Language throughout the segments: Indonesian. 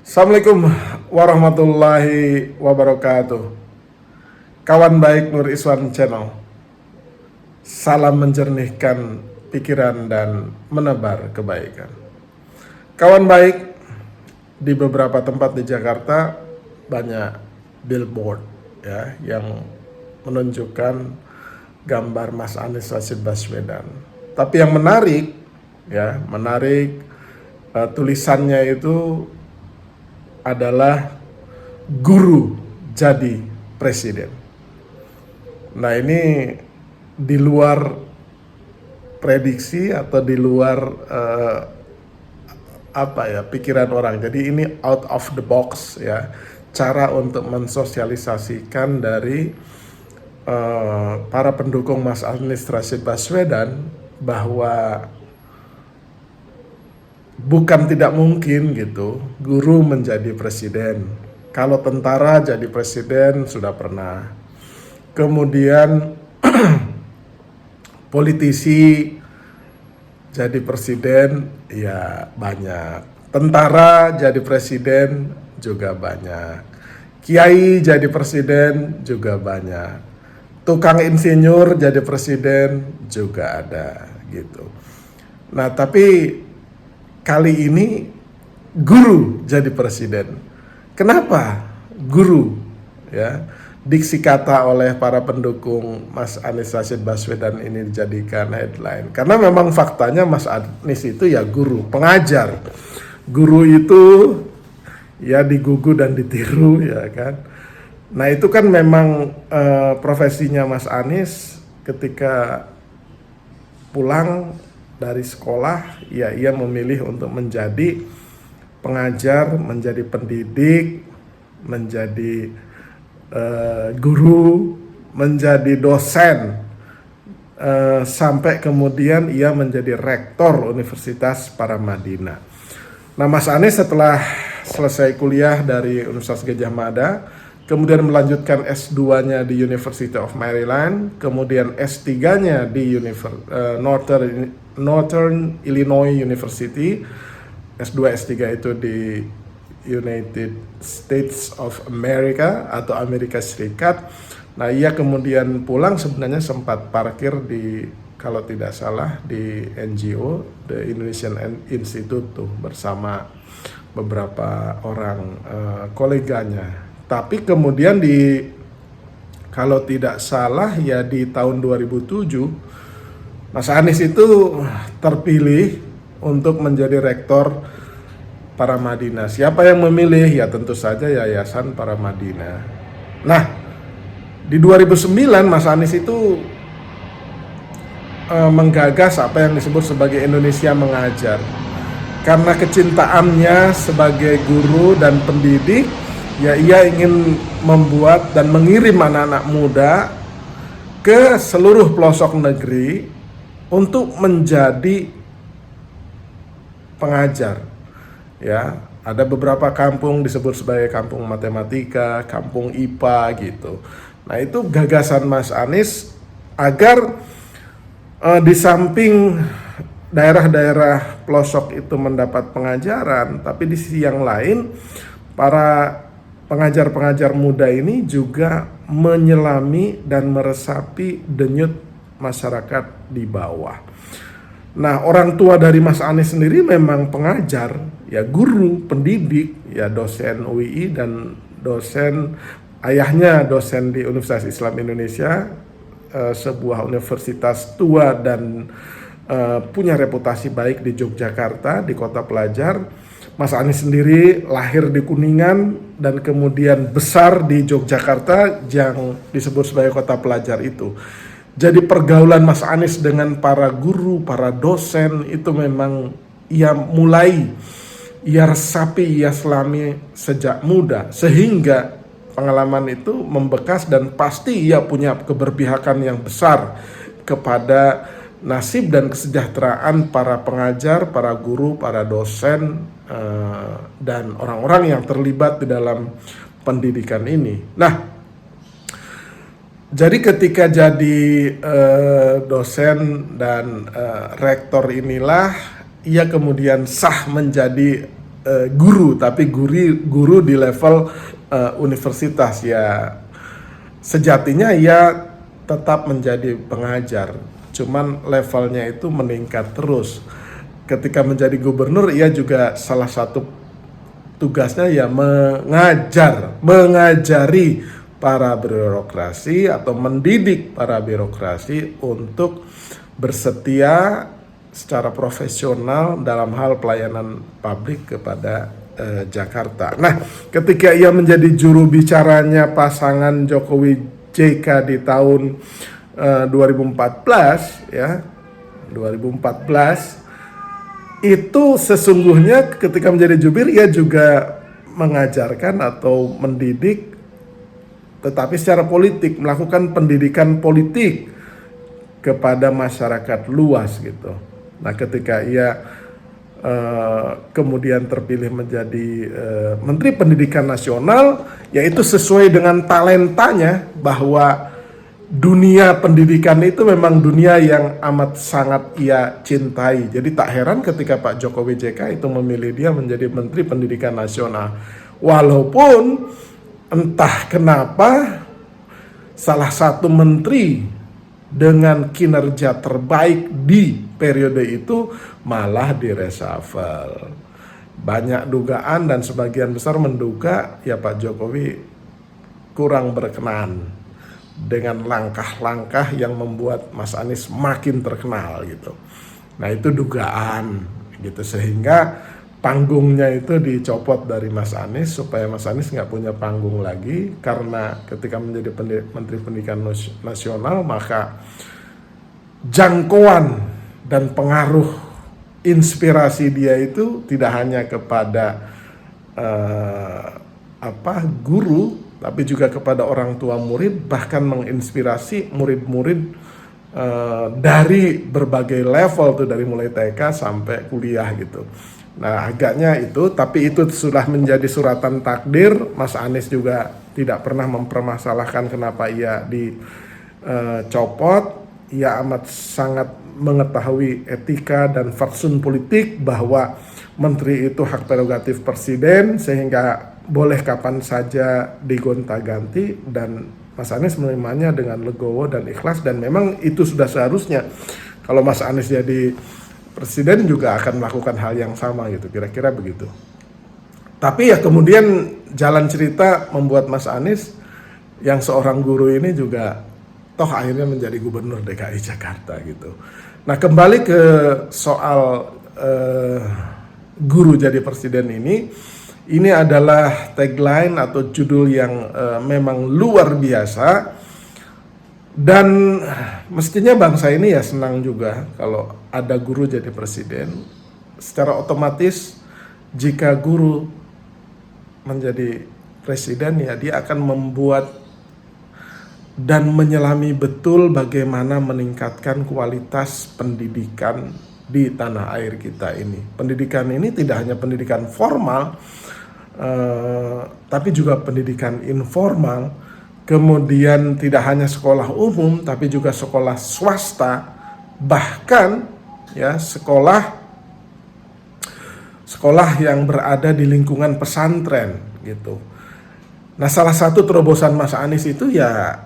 Assalamualaikum warahmatullahi wabarakatuh. Kawan baik Nur Iswan Channel. Salam menjernihkan pikiran dan menebar kebaikan. Kawan baik, di beberapa tempat di Jakarta banyak billboard ya yang menunjukkan gambar Mas Anies Rashid Baswedan. Tapi yang menarik tulisannya itu adalah guru jadi presiden. Nah, ini di luar prediksi atau di luar pikiran orang. Jadi ini out of the box ya, cara untuk mensosialisasikan dari para pendukung Mas Anies Rashid Baswedan bahwa bukan tidak mungkin gitu guru menjadi presiden. Kalau tentara jadi presiden sudah pernah. Kemudian politisi jadi presiden ya banyak. Tentara jadi presiden juga banyak. Kiai jadi presiden juga banyak. Tukang insinyur jadi presiden juga ada gitu. Nah, tapi kali ini guru jadi presiden. Kenapa guru? Ya, diksi kata oleh para pendukung Mas Anies Rashid Baswedan ini dijadikan headline. Karena memang faktanya Mas Anies itu ya guru, pengajar. Guru itu ya digugu dan ditiru ya kan. Nah, itu kan memang profesinya Mas Anies ketika pulang dari sekolah, ya ia memilih untuk menjadi pengajar, menjadi pendidik, menjadi guru, menjadi dosen, sampai kemudian ia menjadi rektor Universitas Paramadina. Nah, Mas Anies setelah selesai kuliah dari Universitas Gadjah Mada, kemudian melanjutkan S2-nya di University of Maryland, kemudian S3-nya di Northern Illinois University, S2, S3 itu di United States of America atau Amerika Serikat. Nah, ia kemudian pulang sebenarnya sempat parkir di, kalau tidak salah, di NGO, The Indonesian Institute tuh, bersama beberapa orang koleganya. Tapi kemudian kalau tidak salah ya di tahun 2007, Mas Anies itu terpilih untuk menjadi rektor Paramadina. Siapa yang memilih? Ya tentu saja Yayasan Paramadina. Nah, di 2009 Mas Anies itu menggagas apa yang disebut sebagai Indonesia Mengajar. Karena kecintaannya sebagai guru dan pendidik, ya ia ingin membuat dan mengirim anak-anak muda ke seluruh pelosok negeri untuk menjadi pengajar. Ya, ada beberapa kampung disebut sebagai kampung matematika, kampung IPA gitu. Nah, itu gagasan Mas Anies agar di samping daerah-daerah pelosok itu mendapat pengajaran, tapi di sisi yang lain para pengajar-pengajar muda ini juga menyelami dan meresapi denyut masyarakat di bawah. Nah, orang tua dari Mas Anies sendiri memang pengajar, ya guru, pendidik, ya dosen UII dan ayahnya dosen di Universitas Islam Indonesia, sebuah universitas tua dan punya reputasi baik di Yogyakarta, di kota pelajar. Mas Anies sendiri lahir di Kuningan dan kemudian besar di Yogyakarta yang disebut sebagai kota pelajar itu. Jadi pergaulan Mas Anies dengan para guru, para dosen itu memang ia resapi, ia selami sejak muda. Sehingga pengalaman itu membekas dan pasti ia punya keberpihakan yang besar kepada nasib dan kesejahteraan para pengajar, para guru, para dosen, dan orang-orang yang terlibat di dalam pendidikan ini. Nah, jadi ketika jadi dosen dan rektor inilah ia kemudian sah menjadi guru, tapi guru di level universitas. Ya sejatinya ia tetap menjadi pengajar, cuman levelnya itu meningkat terus. Ketika menjadi gubernur, ia juga salah satu tugasnya ya mengajari para birokrasi atau mendidik para birokrasi untuk bersetia secara profesional dalam hal pelayanan publik kepada Jakarta. Nah, ketika ia menjadi juru bicaranya pasangan Jokowi JK di tahun 2014 ya, 2014 itu sesungguhnya ketika menjadi jubir ia juga mengajarkan atau mendidik, tetapi secara politik, melakukan pendidikan politik kepada masyarakat luas gitu. Nah, ketika ia kemudian terpilih menjadi Menteri Pendidikan Nasional, yaitu sesuai dengan talentanya, bahwa dunia pendidikan itu memang dunia yang amat sangat ia cintai. Jadi tak heran ketika Pak Jokowi JK itu memilih dia menjadi Menteri Pendidikan Nasional. Walaupun entah kenapa salah satu menteri dengan kinerja terbaik di periode itu malah diresafel. Banyak dugaan dan sebagian besar menduga ya Pak Jokowi kurang berkenan dengan langkah-langkah yang membuat Mas Anies makin terkenal gitu. Nah itu dugaan gitu, sehingga panggungnya itu dicopot dari Mas Anies supaya Mas Anies nggak punya panggung lagi, karena ketika menjadi Menteri Pendidikan Nasional maka jangkauan dan pengaruh inspirasi dia itu tidak hanya kepada guru, tapi juga kepada orang tua murid, bahkan menginspirasi murid-murid dari berbagai level tuh, dari mulai TK sampai kuliah gitu. Nah agaknya itu, tapi itu sudah menjadi suratan takdir. Mas Anies juga tidak pernah mempermasalahkan kenapa ia dicopot. Ia amat sangat mengetahui etika dan fatsun politik, bahwa menteri itu hak prerogatif presiden, sehingga boleh kapan saja digonta-ganti, dan Mas Anies menerimanya dengan legowo dan ikhlas, dan memang itu sudah seharusnya. Kalau Mas Anies jadi presiden juga akan melakukan hal yang sama gitu, kira-kira begitu. Tapi ya kemudian jalan cerita membuat Mas Anies yang seorang guru ini juga toh akhirnya menjadi gubernur DKI Jakarta gitu. Nah kembali ke soal guru jadi presiden ini adalah tagline atau judul yang memang luar biasa, dan mestinya bangsa ini ya senang juga kalau ada guru jadi presiden. Secara otomatis jika guru menjadi presiden ya dia akan membuat dan menyelami betul bagaimana meningkatkan kualitas pendidikan di tanah air kita ini. Pendidikan ini tidak hanya pendidikan formal, tapi juga pendidikan informal, kemudian tidak hanya sekolah umum, tapi juga sekolah swasta, bahkan ya sekolah yang berada di lingkungan pesantren gitu. Nah salah satu terobosan Mas Anies itu ya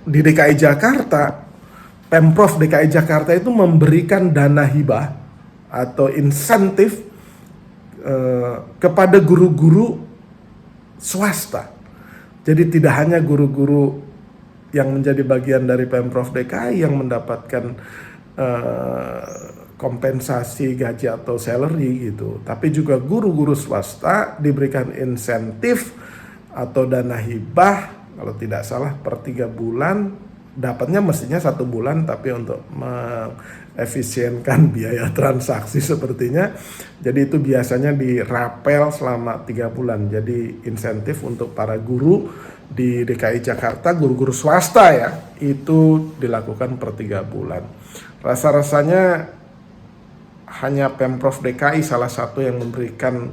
di DKI Jakarta, Pemprov DKI Jakarta itu memberikan dana hibah atau insentif kepada guru-guru swasta. Jadi tidak hanya guru-guru yang menjadi bagian dari Pemprov DKI yang mendapatkan kompensasi gaji atau salary gitu, tapi juga guru-guru swasta diberikan insentif atau dana hibah, kalau tidak salah per 3 bulan, dapatnya mestinya 1 bulan, tapi untuk mengefisienkan biaya transaksi sepertinya, jadi itu biasanya dirapel selama 3 bulan. Jadi insentif untuk para guru di DKI Jakarta, guru-guru swasta ya, itu dilakukan per 3 bulan. Rasa-rasanya hanya Pemprov DKI salah satu yang memberikan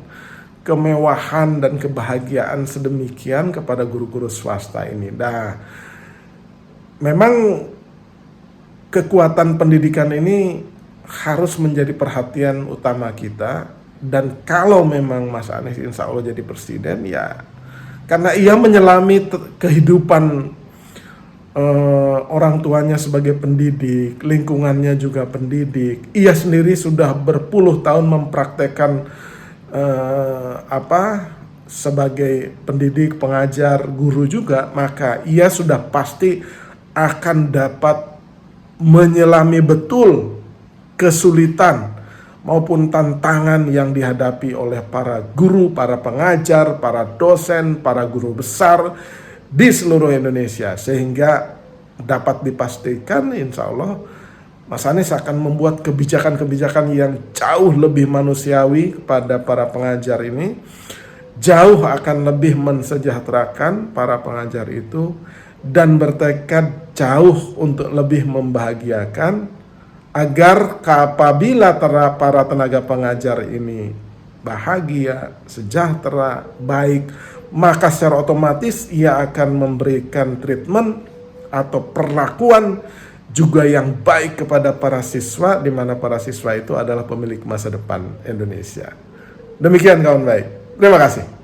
kemewahan dan kebahagiaan sedemikian kepada guru-guru swasta ini. Nah, memang kekuatan pendidikan ini harus menjadi perhatian utama kita, Dan kalau memang Mas Anies insya Allah jadi presiden, ya karena ia menyelami kehidupan orang tuanya sebagai pendidik, lingkungannya juga pendidik, ia sendiri sudah berpuluh tahun mempraktekkan sebagai pendidik, pengajar, guru juga, maka ia sudah pasti akan dapat menyelami betul kesulitan maupun tantangan yang dihadapi oleh para guru, para pengajar, para dosen, para guru besar di seluruh Indonesia, sehingga dapat dipastikan insya Allah Mas Anies akan membuat kebijakan-kebijakan yang jauh lebih manusiawi kepada para pengajar ini, jauh akan lebih mensejahterakan para pengajar itu, dan bertekad jauh untuk lebih membahagiakan, agar apabila para tenaga pengajar ini bahagia, sejahtera, baik, maka secara otomatis ia akan memberikan treatment atau perlakuan juga yang baik kepada para siswa, di mana para siswa itu adalah pemilik masa depan Indonesia. Demikian kawan baik. Terima kasih.